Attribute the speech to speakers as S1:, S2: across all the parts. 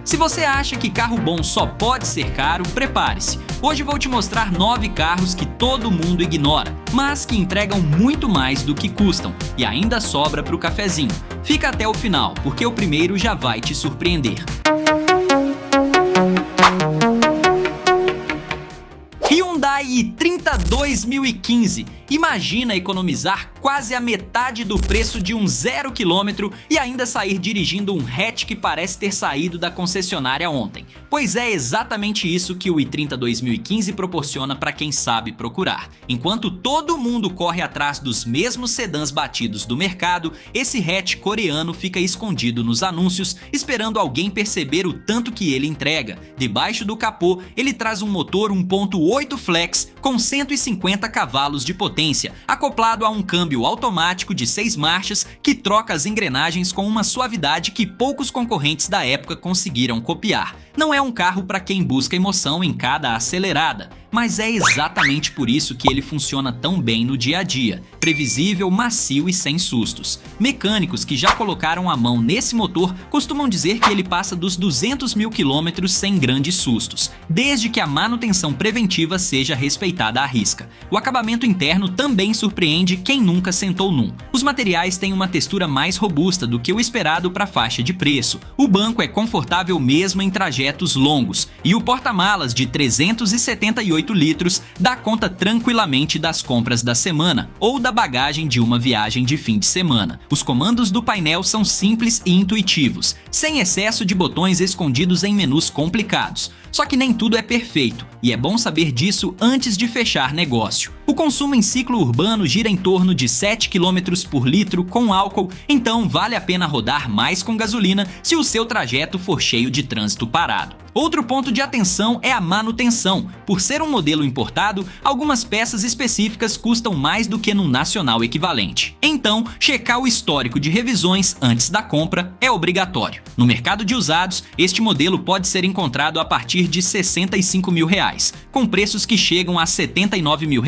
S1: Se você acha que carro bom só pode ser caro, prepare-se. Hoje vou te mostrar 9 carros que todo mundo ignora, mas que entregam muito mais do que custam e ainda sobra para o cafezinho. Fica até o final, porque o primeiro já vai te surpreender. Hyundai i30 2015. Imagina economizar quase a metade do preço de um 0 km e ainda sair dirigindo um hatch que parece ter saído da concessionária ontem. Pois é exatamente isso que o i30 2015 proporciona para quem sabe procurar. Enquanto todo mundo corre atrás dos mesmos sedãs batidos do mercado, esse hatch coreano fica escondido nos anúncios, esperando alguém perceber o tanto que ele entrega. Debaixo do capô, ele traz um motor 1.8 flex com 150 cavalos de potência, acoplado a um câmbio automático de 6 marchas que troca as engrenagens com uma suavidade que poucos concorrentes da época conseguiram copiar. Não é um carro para quem busca emoção em cada acelerada, mas é exatamente por isso que ele funciona tão bem no dia a dia, previsível, macio e sem sustos. Mecânicos que já colocaram a mão nesse motor costumam dizer que ele passa dos 200 mil quilômetros sem grandes sustos, desde que a manutenção preventiva seja respeitada à risca. O acabamento interno também surpreende quem nunca sentou num. Os materiais têm uma textura mais robusta do que o esperado para a faixa de preço. O banco é confortável mesmo em trajetos longos e o porta-malas de 378 litros dá conta tranquilamente das compras da semana ou da bagagem de uma viagem de fim de semana. Os comandos do painel são simples e intuitivos, sem excesso de botões escondidos em menus complicados. Só que nem tudo é perfeito, e é bom saber disso antes de fechar negócio. O consumo em ciclo urbano gira em torno de 7 km por litro com álcool, então vale a pena rodar mais com gasolina se o seu trajeto for cheio de trânsito parado. Outro ponto de atenção é a manutenção. Por ser um modelo importado, algumas peças específicas custam mais do que num nacional equivalente. Então, checar o histórico de revisões antes da compra é obrigatório. No mercado de usados, este modelo pode ser encontrado a partir de R$ 65 mil, com preços que chegam a R$ 79 mil,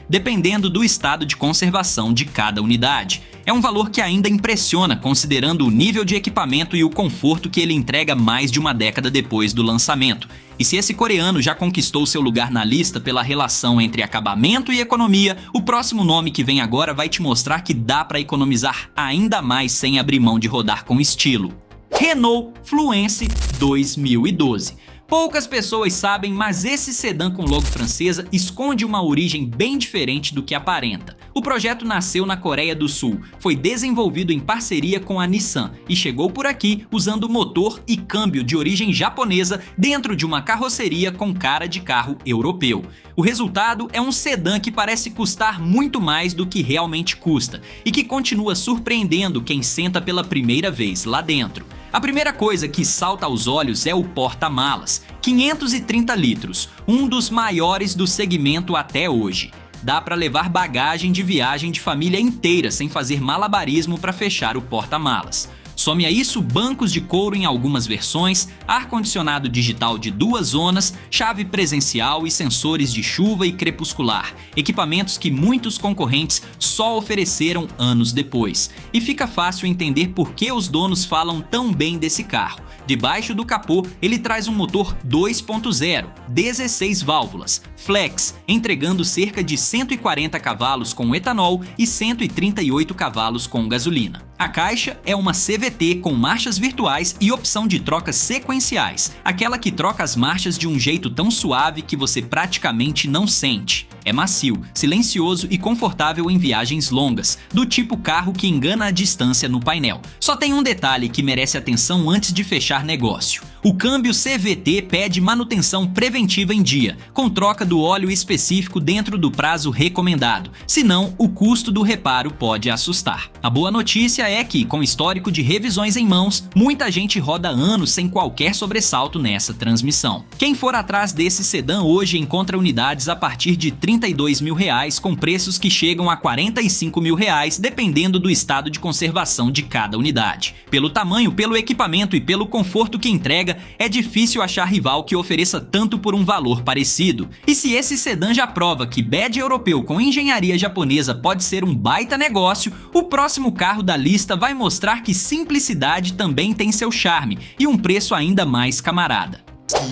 S1: dependendo do estado de conservação de cada unidade. É um valor que ainda impressiona considerando o nível de equipamento e o conforto que ele entrega mais de uma década depois do lançamento. E se esse coreano já conquistou seu lugar na lista pela relação entre acabamento e economia, o próximo nome que vem agora vai te mostrar que dá para economizar ainda mais sem abrir mão de rodar com estilo. Renault Fluence 2012. Poucas pessoas sabem, mas esse sedã com logo francesa esconde uma origem bem diferente do que aparenta. O projeto nasceu na Coreia do Sul, foi desenvolvido em parceria com a Nissan e chegou por aqui usando motor e câmbio de origem japonesa dentro de uma carroceria com cara de carro europeu. O resultado é um sedã que parece custar muito mais do que realmente custa e que continua surpreendendo quem senta pela primeira vez lá dentro. A primeira coisa que salta aos olhos é o porta-malas, 530 litros, um dos maiores do segmento até hoje. Dá para levar bagagem de viagem de família inteira sem fazer malabarismo para fechar o porta-malas. Some a isso bancos de couro em algumas versões, ar-condicionado digital de 2 zonas, chave presencial e sensores de chuva e crepuscular, equipamentos que muitos concorrentes só ofereceram anos depois. E fica fácil entender por que os donos falam tão bem desse carro. Debaixo do capô, ele traz um motor 2.0, 16 válvulas, flex, entregando cerca de 140 cavalos com etanol e 138 cavalos com gasolina. A caixa é uma CVT com marchas virtuais e opção de trocas sequenciais, aquela que troca as marchas de um jeito tão suave que você praticamente não sente. É macio, silencioso e confortável em viagens longas, do tipo carro que engana a distância no painel. Só tem um detalhe que merece atenção antes de fechar negócio. O câmbio CVT pede manutenção preventiva em dia, com troca do óleo específico dentro do prazo recomendado, senão o custo do reparo pode assustar. A boa notícia é que, com histórico de revisões em mãos, muita gente roda anos sem qualquer sobressalto nessa transmissão. Quem for atrás desse sedã hoje encontra unidades a partir de R$ 32 mil, com preços que chegam a R$ 45 mil, dependendo do estado de conservação de cada unidade. Pelo tamanho, pelo equipamento e pelo conforto que entrega, dia, é difícil achar rival que ofereça tanto por um valor parecido. E se esse sedã já prova que badge europeu com engenharia japonesa pode ser um baita negócio, o próximo carro da lista vai mostrar que simplicidade também tem seu charme e um preço ainda mais camarada.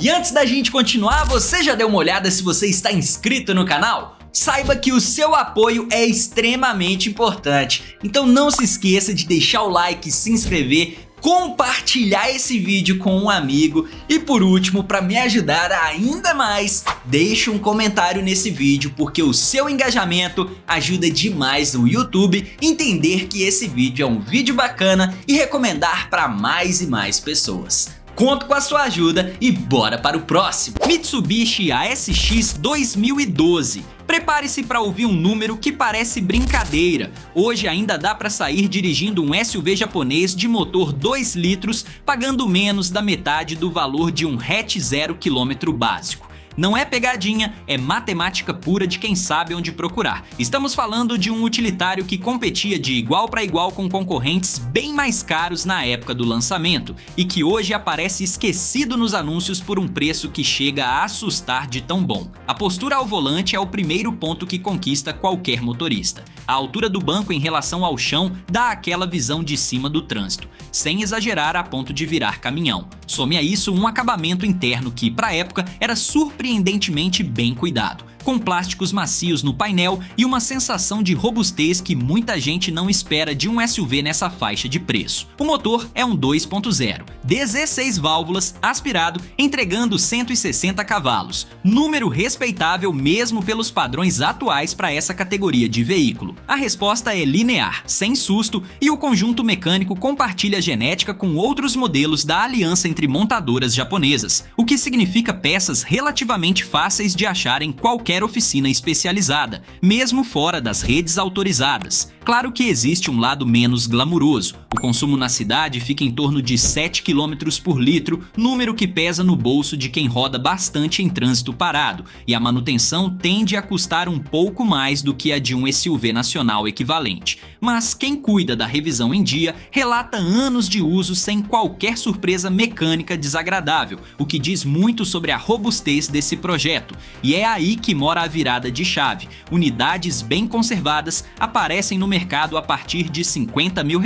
S1: E antes da gente continuar, você já deu uma olhada se você está inscrito no canal? Saiba que o seu apoio é extremamente importante, então não se esqueça de deixar o like, se inscrever, compartilhar esse vídeo com um amigo e por último, para me ajudar ainda mais, deixe um comentário nesse vídeo porque o seu engajamento ajuda demais o YouTube entender que esse vídeo é um vídeo bacana e recomendar para mais e mais pessoas. Conto com a sua ajuda e bora para o próximo. Mitsubishi ASX 2012. Prepare-se para ouvir um número que parece brincadeira. Hoje ainda dá para sair dirigindo um SUV japonês de motor 2 litros, pagando menos da metade do valor de um hatch 0 km básico. Não é pegadinha, é matemática pura de quem sabe onde procurar. Estamos falando de um utilitário que competia de igual para igual com concorrentes bem mais caros na época do lançamento e que hoje aparece esquecido nos anúncios por um preço que chega a assustar de tão bom. A postura ao volante é o primeiro ponto que conquista qualquer motorista. A altura do banco em relação ao chão dá aquela visão de cima do trânsito, sem exagerar a ponto de virar caminhão. Some a isso um acabamento interno que, para a época, era surpreendentemente bem cuidado, com plásticos macios no painel e uma sensação de robustez que muita gente não espera de um SUV nessa faixa de preço. O motor é um 2.0, 16 válvulas, aspirado, entregando 160 cavalos, número respeitável mesmo pelos padrões atuais para essa categoria de veículo. A resposta é linear, sem susto, e o conjunto mecânico compartilha genética com outros modelos da aliança entre montadoras japonesas, o que significa peças relativamente fáceis de achar em qualquer oficina especializada, mesmo fora das redes autorizadas. Claro que existe um lado menos glamuroso. O consumo na cidade fica em torno de 7 km por litro, número que pesa no bolso de quem roda bastante em trânsito parado, e a manutenção tende a custar um pouco mais do que a de um SUV nacional equivalente. Mas quem cuida da revisão em dia relata anos de uso sem qualquer surpresa mecânica desagradável, o que diz muito sobre a robustez desse projeto. E é aí que mora a virada de chave. Unidades bem conservadas aparecem no mercado a partir de R$50 mil,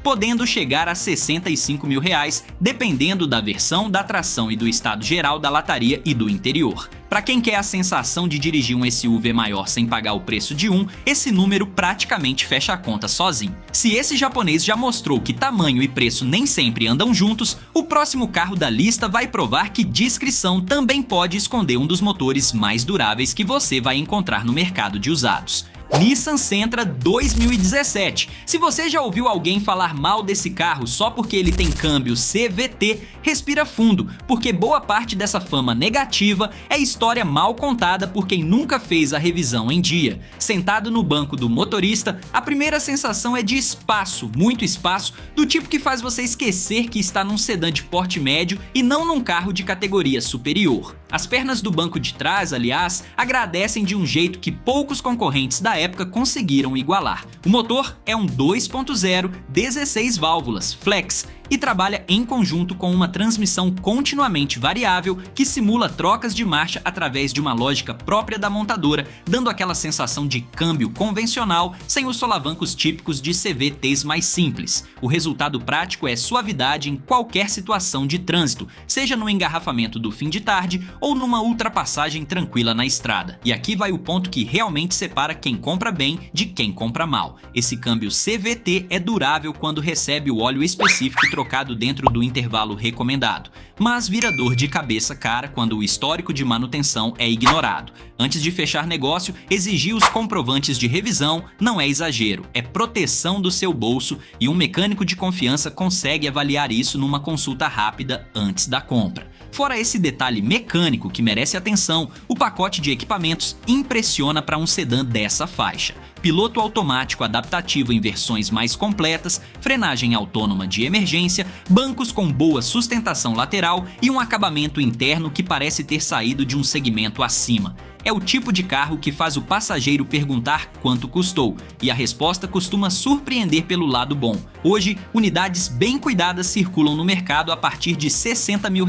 S1: podendo chegar a R$65 mil, dependendo da versão, da tração e do estado geral da lataria e do interior. Para quem quer a sensação de dirigir um SUV maior sem pagar o preço de um, esse número praticamente fecha a conta sozinho. Se esse japonês já mostrou que tamanho e preço nem sempre andam juntos, o próximo carro da lista vai provar que discrição também pode esconder um dos motores mais duráveis que você vai encontrar no mercado de usados. Nissan Sentra 2017. Se você já ouviu alguém falar mal desse carro só porque ele tem câmbio CVT, respira fundo, porque boa parte dessa fama negativa é história mal contada por quem nunca fez a revisão em dia. Sentado no banco do motorista, a primeira sensação é de espaço, muito espaço, do tipo que faz você esquecer que está num sedã de porte médio e não num carro de categoria superior. As pernas do banco de trás, aliás, agradecem de um jeito que poucos concorrentes da época conseguiram igualar. O motor é um 2.0, 16 válvulas, flex, e trabalha em conjunto com uma transmissão continuamente variável que simula trocas de marcha através de uma lógica própria da montadora, dando aquela sensação de câmbio convencional sem os solavancos típicos de CVTs mais simples. O resultado prático é suavidade em qualquer situação de trânsito, seja no engarrafamento do fim de tarde ou numa ultrapassagem tranquila na estrada. E aqui vai o ponto que realmente separa quem compra bem de quem compra mal. Esse câmbio CVT é durável quando recebe o óleo específico trocado dentro do intervalo recomendado, mas vira dor de cabeça cara quando o histórico de manutenção é ignorado. Antes de fechar negócio, exigir os comprovantes de revisão não é exagero, é proteção do seu bolso e um mecânico de confiança consegue avaliar isso numa consulta rápida antes da compra. Fora esse detalhe mecânico que merece atenção, o pacote de equipamentos impressiona para um sedã dessa faixa. Piloto automático adaptativo em versões mais completas, frenagem autônoma de emergência, bancos com boa sustentação lateral e um acabamento interno que parece ter saído de um segmento acima. É o tipo de carro que faz o passageiro perguntar quanto custou, e a resposta costuma surpreender pelo lado bom. Hoje, unidades bem cuidadas circulam no mercado a partir de R$60 mil,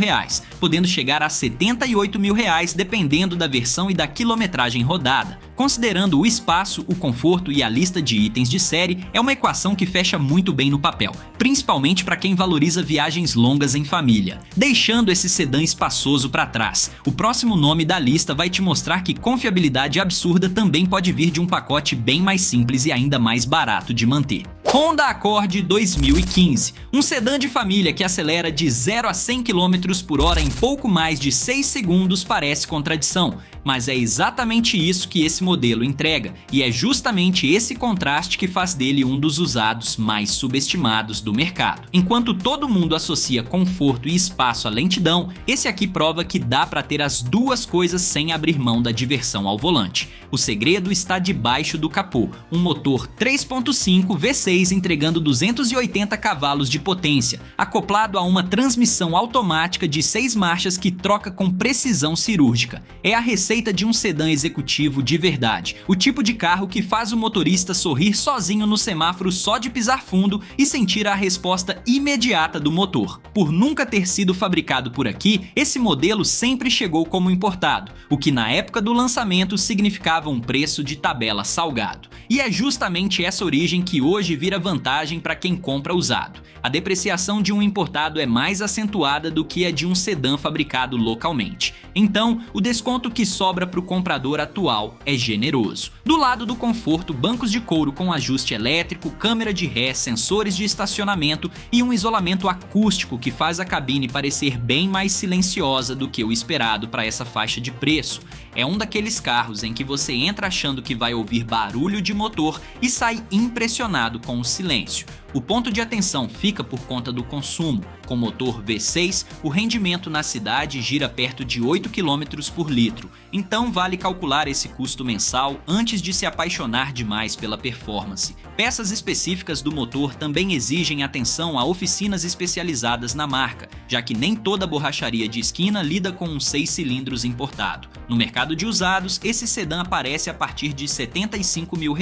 S1: podendo chegar a R$78 mil dependendo da versão e da quilometragem rodada. Considerando o espaço, o conforto e a lista de itens de série, é uma equação que fecha muito bem no papel, principalmente para quem valoriza viagens longas em família. Deixando esse sedã espaçoso para trás, o próximo nome da lista vai te mostrar que confiabilidade absurda também pode vir de um pacote bem mais simples e ainda mais barato de manter. Honda Accord 2015, um sedã de família que acelera de 0 a 100 km por hora em pouco mais de 6 segundos parece contradição, mas é exatamente isso que esse modelo entrega, e é justamente esse contraste que faz dele um dos usados mais subestimados do mercado. Enquanto todo mundo associa conforto e espaço à lentidão, esse aqui prova que dá para ter as duas coisas sem abrir mão da diversão ao volante. O segredo está debaixo do capô, um motor 3.5 V6 entregando 280 cavalos de potência, acoplado a uma transmissão automática de 6 marchas que troca com precisão cirúrgica. É a receita de um sedã executivo de verdade, o tipo de carro que faz o motorista sorrir sozinho no semáforo só de pisar fundo e sentir a resposta imediata do motor. Por nunca ter sido fabricado por aqui, esse modelo sempre chegou como importado, o que na época do lançamento significava um preço de tabela salgado. E é justamente essa origem que hoje vira vantagem para quem compra usado. A depreciação de um importado é mais acentuada do que a de um sedã fabricado localmente. Então, o desconto que sobra para o comprador atual é generoso. Do lado do conforto, bancos de couro com ajuste elétrico, câmera de ré, sensores de estacionamento e um isolamento acústico que faz a cabine parecer bem mais silenciosa do que o esperado para essa faixa de preço. É um daqueles carros em que você entra achando que vai ouvir barulho de motor e sai impressionado com o silêncio. O ponto de atenção fica por conta do consumo. Com motor V6, o rendimento na cidade gira perto de 8 km por litro, então vale calcular esse custo mensal antes de se apaixonar demais pela performance. Peças específicas do motor também exigem atenção a oficinas especializadas na marca, já que nem toda borracharia de esquina lida com um 6 cilindros importado. No mercado de usados, esse sedã aparece a partir de R$75 mil,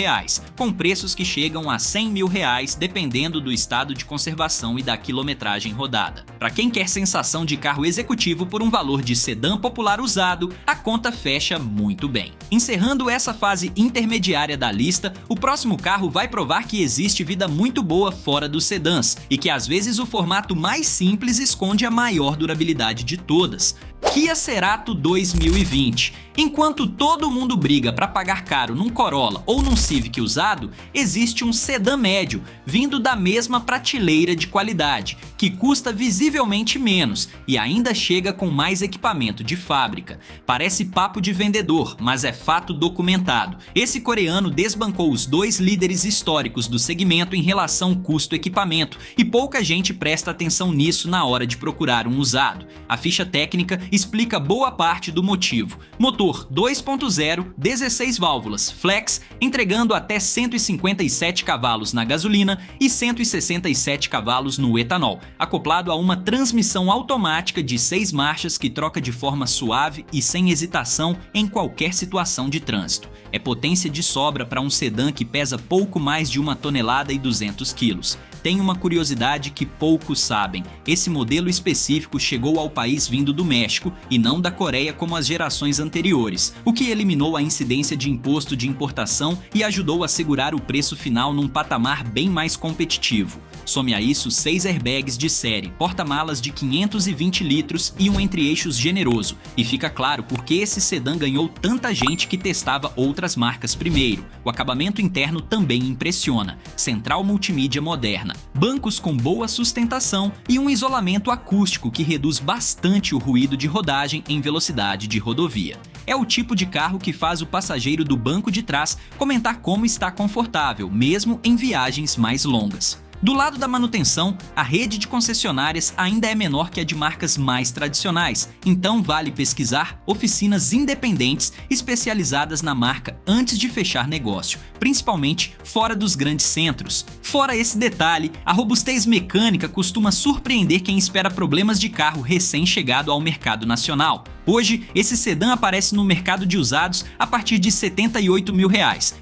S1: com preços que chegam a R$100 mil dependendo do estado de conservação e da quilometragem rodada. Para quem quer sensação de carro executivo por um valor de sedã popular usado, a conta fecha muito bem. Encerrando essa fase intermediária da lista, o próximo carro vai provar que existe vida muito boa fora dos sedãs e que às vezes o formato mais simples esconde a maior durabilidade de todas. Kia Cerato 2020. Enquanto todo mundo briga para pagar caro num Corolla ou num Civic usado, existe um sedã médio, vindo da mesma prateleira de qualidade, que custa visivelmente menos e ainda chega com mais equipamento de fábrica. Parece papo de vendedor, mas é fato documentado. Esse coreano desbancou os dois líderes históricos do segmento em relação custo-equipamento, e pouca gente presta atenção nisso na hora de procurar um usado. A ficha técnica explica boa parte do motivo. Motor 2.0, 16 válvulas, flex, entregando até 157 cavalos na gasolina e 167 cavalos no etanol, acoplado a uma transmissão automática de 6 marchas que troca de forma suave e sem hesitação em qualquer situação de trânsito. É potência de sobra para um sedã que pesa pouco mais de 1,2 kg. Tem uma curiosidade que poucos sabem: esse modelo específico chegou ao país vindo do México e não da Coreia como as gerações anteriores, o que eliminou a incidência de imposto de importação e ajudou a segurar o preço final num patamar bem mais competitivo. Some a isso 6 airbags de série, porta-malas de 520 litros e um entre-eixos generoso, e fica claro porque esse sedã ganhou tanta gente que testava outras marcas primeiro. O acabamento interno também impressiona: central multimídia moderna, bancos com boa sustentação e um isolamento acústico que reduz bastante o ruído de rodagem em velocidade de rodovia. É o tipo de carro que faz o passageiro do banco de trás comentar como está confortável, mesmo em viagens mais longas. Do lado da manutenção, a rede de concessionárias ainda é menor que a de marcas mais tradicionais, então vale pesquisar oficinas independentes especializadas na marca antes de fechar negócio, principalmente fora dos grandes centros. Fora esse detalhe, a robustez mecânica costuma surpreender quem espera problemas de carro recém-chegado ao mercado nacional. Hoje, esse sedã aparece no mercado de usados a partir de R$ 78 mil,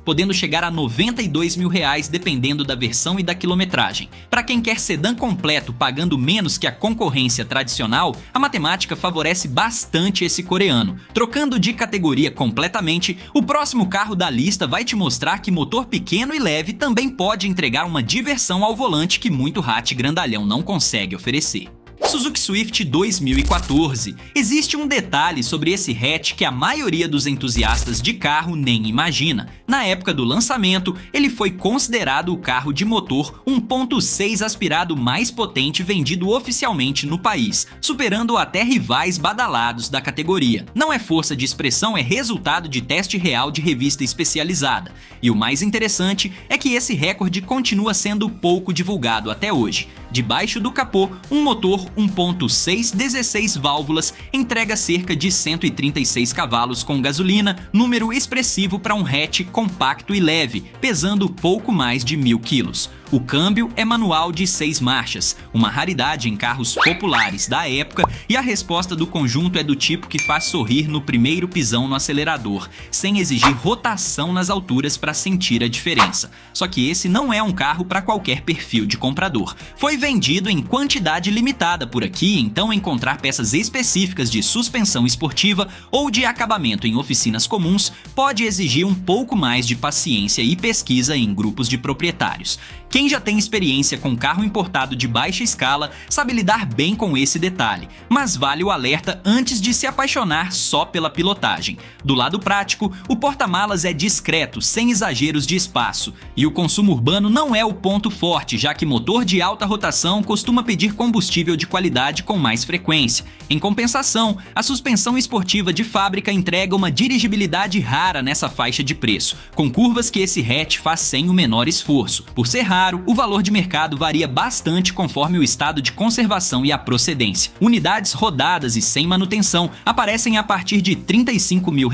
S1: podendo chegar a R$ 92 mil dependendo da versão e da quilometragem. Para quem quer sedã completo pagando menos que a concorrência tradicional, a matemática favorece bastante esse coreano. Trocando de categoria completamente, o próximo carro da lista vai te mostrar que motor pequeno e leve também pode entregar uma diversão ao volante que muito hatch grandalhão não consegue oferecer. Suzuki Swift 2014. Existe um detalhe sobre esse hatch que a maioria dos entusiastas de carro nem imagina. Na época do lançamento, ele foi considerado o carro de motor 1.6 aspirado mais potente vendido oficialmente no país, superando até rivais badalados da categoria. Não é força de expressão, é resultado de teste real de revista especializada. E o mais interessante é que esse recorde continua sendo pouco divulgado até hoje. Debaixo do capô, um motor 1.6 16 válvulas entrega cerca de 136 cavalos com gasolina, número expressivo para um hatch compacto e leve, pesando pouco mais de 1.000 quilos. O câmbio é manual de 6 marchas, uma raridade em carros populares da época, e a resposta do conjunto é do tipo que faz sorrir no primeiro pisão no acelerador, sem exigir rotação nas alturas para sentir a diferença. Só que esse não é um carro para qualquer perfil de comprador. Foi vendido em quantidade limitada por aqui, então encontrar peças específicas de suspensão esportiva ou de acabamento em oficinas comuns pode exigir um pouco mais de paciência e pesquisa em grupos de proprietários. Quem já tem experiência com carro importado de baixa escala sabe lidar bem com esse detalhe, mas vale o alerta antes de se apaixonar só pela pilotagem. Do lado prático, o porta-malas é discreto, sem exageros de espaço, e o consumo urbano não é o ponto forte, já que motor de alta rotação costuma pedir combustível de qualidade com mais frequência. Em compensação, a suspensão esportiva de fábrica entrega uma dirigibilidade rara nessa faixa de preço, com curvas que esse hatch faz sem o menor esforço. Por ser raro, o valor de mercado varia bastante conforme o estado de conservação e a procedência. Unidades rodadas e sem manutenção aparecem a partir de R$ 35 mil,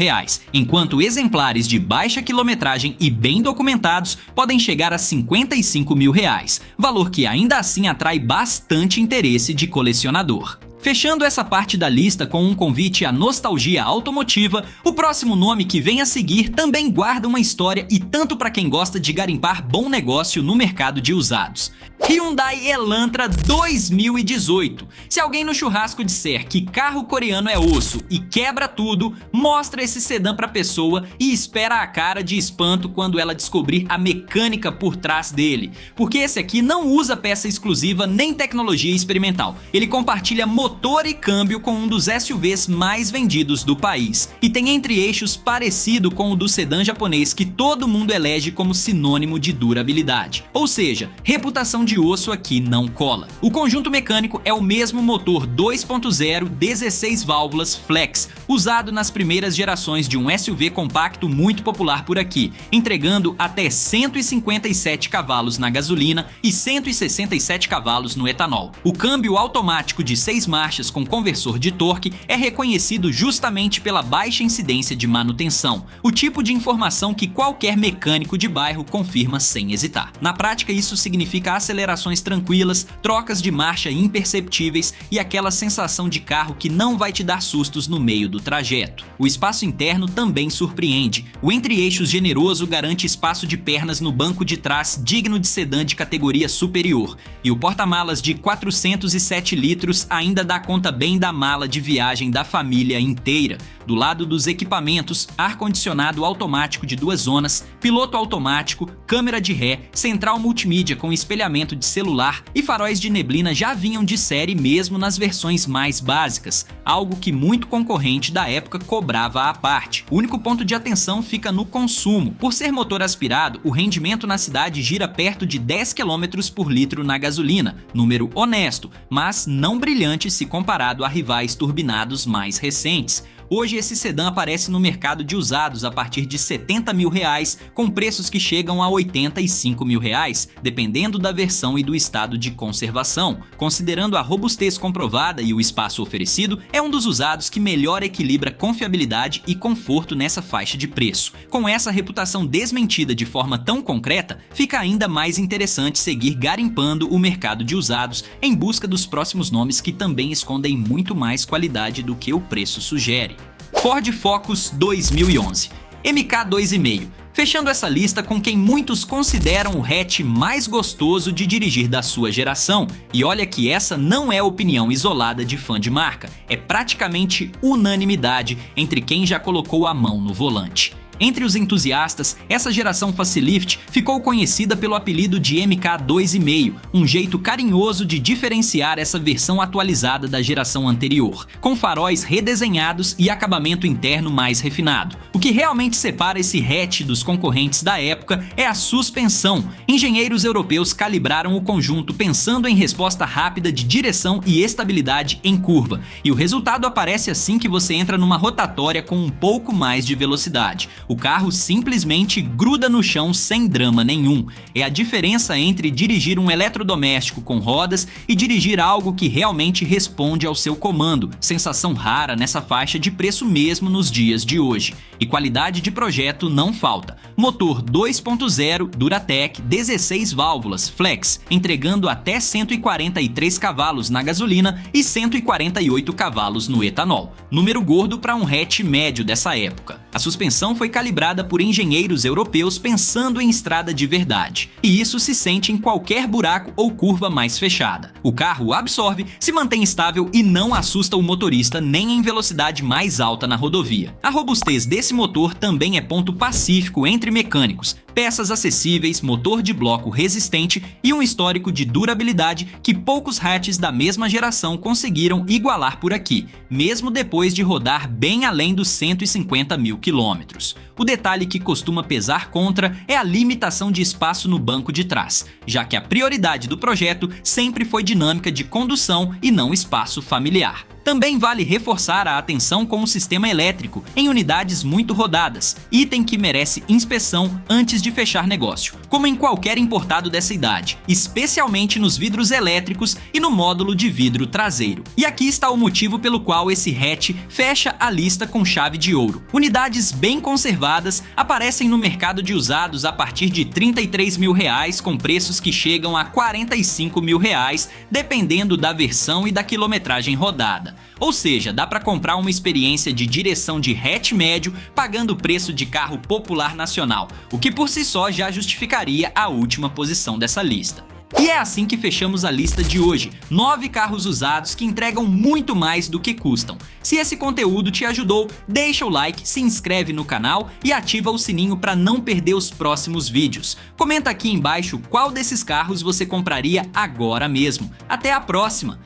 S1: enquanto exemplares de baixa quilometragem e bem documentados podem chegar a R$ 55 mil, valor que ainda assim atrai bastante interesse de colecionador. Fechando essa parte da lista com um convite à nostalgia automotiva, o próximo nome que vem a seguir também guarda uma história e tanto para quem gosta de garimpar bom negócio no mercado de usados. Hyundai Elantra 2018. Se alguém no churrasco disser que carro coreano é osso e quebra tudo, mostra esse sedã pra pessoa e espera a cara de espanto quando ela descobrir a mecânica por trás dele. Porque esse aqui não usa peça exclusiva nem tecnologia experimental. Ele compartilha motor e câmbio com um dos SUVs mais vendidos do país. E tem entre-eixos parecido com o do sedã japonês que todo mundo elege como sinônimo de durabilidade. Ou seja, reputação de osso aqui não cola. O conjunto mecânico é o mesmo motor 2.0 16 válvulas flex, usado nas primeiras gerações de um SUV compacto muito popular por aqui, entregando até 157 cavalos na gasolina e 167 cavalos no etanol. O câmbio automático de 6 marchas com conversor de torque é reconhecido justamente pela baixa incidência de manutenção, o tipo de informação que qualquer mecânico de bairro confirma sem hesitar. Na prática, isso significa acelerações tranquilas, trocas de marcha imperceptíveis e aquela sensação de carro que não vai te dar sustos no meio do trajeto. O espaço interno também surpreende. O entre-eixos generoso garante espaço de pernas no banco de trás digno de sedã de categoria superior, e o porta-malas de 407 litros ainda dá conta bem da mala de viagem da família inteira. Do lado dos equipamentos, ar-condicionado automático de 2 zonas, piloto automático, câmera de ré, central multimídia com espelhamento de celular e faróis de neblina já vinham de série mesmo nas versões mais básicas, algo que muito concorrente da época cobrava à parte. O único ponto de atenção fica no consumo. Por ser motor aspirado, o rendimento na cidade gira perto de 10 km por litro na gasolina, número honesto, mas não brilhante se comparado a rivais turbinados mais recentes. Hoje esse sedã aparece no mercado de usados a partir de R$ 70 mil, com preços que chegam a R$ 85 mil, dependendo da versão manutenção e do estado de conservação. Considerando a robustez comprovada e o espaço oferecido, é um dos usados que melhor equilibra confiabilidade e conforto nessa faixa de preço. Com essa reputação desmentida de forma tão concreta, fica ainda mais interessante seguir garimpando o mercado de usados em busca dos próximos nomes que também escondem muito mais qualidade do que o preço sugere. Ford Focus 2011 MK2,5. Fechando essa lista com quem muitos consideram o hatch mais gostoso de dirigir da sua geração, e olha que essa não é opinião isolada de fã de marca, é praticamente unanimidade entre quem já colocou a mão no volante. Entre os entusiastas, essa geração facelift ficou conhecida pelo apelido de MK2,5, um jeito carinhoso de diferenciar essa versão atualizada da geração anterior, com faróis redesenhados e acabamento interno mais refinado. O que realmente separa esse hatch dos concorrentes da época é a suspensão. Engenheiros europeus calibraram o conjunto pensando em resposta rápida de direção e estabilidade em curva, e o resultado aparece assim que você entra numa rotatória com um pouco mais de velocidade. O carro simplesmente gruda no chão sem drama nenhum. É a diferença entre dirigir um eletrodoméstico com rodas e dirigir algo que realmente responde ao seu comando. Sensação rara nessa faixa de preço mesmo nos dias de hoje. E qualidade de projeto não falta. Motor 2.0 Duratec, 16 válvulas flex, entregando até 143 cavalos na gasolina e 148 cavalos no etanol. Número gordo para um hatch médio dessa época. A suspensão foi calibrada por engenheiros europeus pensando em estrada de verdade, e isso se sente em qualquer buraco ou curva mais fechada. O carro absorve, se mantém estável e não assusta o motorista nem em velocidade mais alta na rodovia. A robustez desse motor também é ponto pacífico entre mecânicos. Peças acessíveis, motor de bloco resistente e um histórico de durabilidade que poucos hatches da mesma geração conseguiram igualar por aqui, mesmo depois de rodar bem além dos 150 mil quilômetros. O detalhe que costuma pesar contra é a limitação de espaço no banco de trás, já que a prioridade do projeto sempre foi dinâmica de condução e não espaço familiar. Também vale reforçar a atenção com o sistema elétrico em unidades muito rodadas, item que merece inspeção antes de fechar negócio, como em qualquer importado dessa idade, especialmente nos vidros elétricos e no módulo de vidro traseiro. E aqui está o motivo pelo qual esse hatch fecha a lista com chave de ouro. Unidades bem conservadas aparecem no mercado de usados a partir de R$ 33 mil, com preços que chegam a R$ 45 mil, dependendo da versão e da quilometragem rodada. Ou seja, dá para comprar uma experiência de direção de hatch médio pagando o preço de carro popular nacional, o que por si só já justificaria a última posição dessa lista. E é assim que fechamos a lista de hoje, 9 carros usados que entregam muito mais do que custam. Se esse conteúdo te ajudou, deixa o like, se inscreve no canal e ativa o sininho para não perder os próximos vídeos. Comenta aqui embaixo qual desses carros você compraria agora mesmo. Até a próxima!